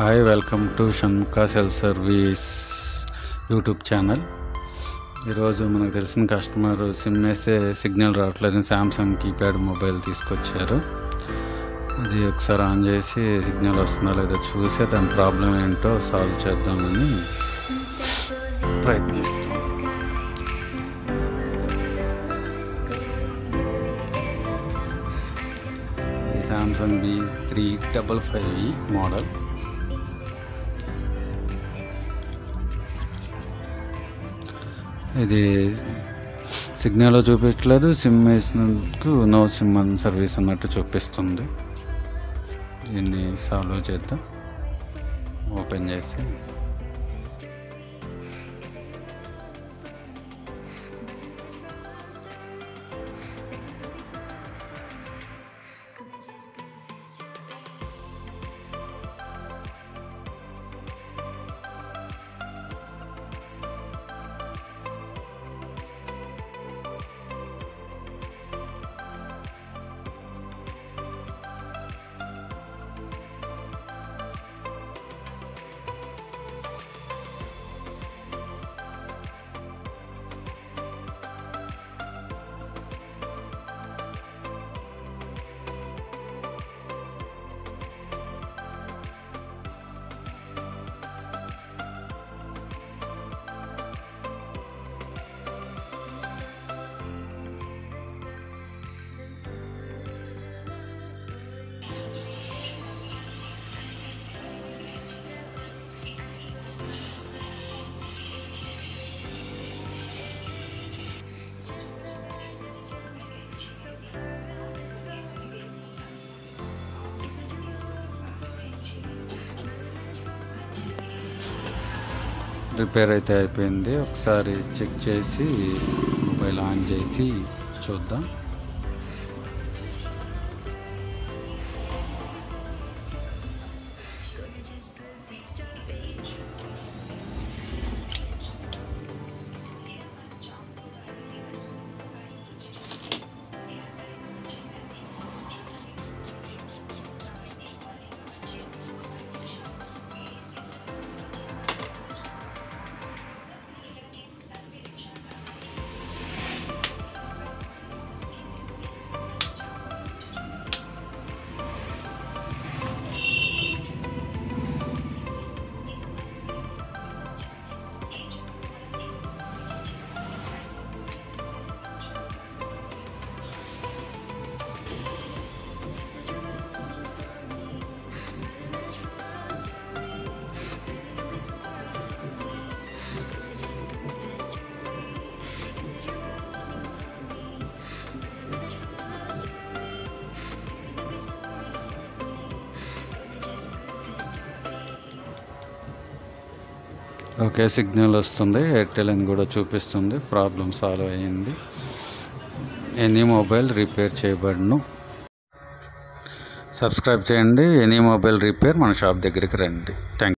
Hi, welcome to Shanmukha cell service YouTube channel. ఈరోజు మనకు తెలిసిన కస్టమర్ సిమ్ వేస్తే సిగ్నల్ రావట్లేదని శాంసంగ్ కీప్యాడ్ మొబైల్ తీసుకొచ్చారు. అది ఒకసారి ఆన్ చేసి సిగ్నల్ వస్తుందా లేదో చూసి దాని ప్రాబ్లం ఏంటో సాల్వ్ చేద్దామని ప్రయత్నిస్తాం. Samsung B355 model. ఇది సిగ్నల్ చూపించలేదు, సిమ్ వేసినందుకు నో సిమ్ అన్ సర్వీస్ అన్నట్టు చూపిస్తుంది. దీన్ని సాల్వ్ చేద్దాం. ఓపెన్ చేసి రిపేర్ అయితే అయిపోయింది. ఒకసారి చెక్ చేసి మొబైల్ ఆన్ చేసి చూద్దాం. ఓకే, సిగ్నల్ వస్తుంది. ఎయిర్టెల్ అని కూడా చూపిస్తుంది. ప్రాబ్లం సాల్వ్ అయ్యింది. ఎనీ మొబైల్ రిపేర్ చేయబడును. సబ్స్క్రైబ్ చేయండి. ఎనీ మొబైల్ రిపేర్ మన షాప్ దగ్గరికి రండి. Thank you.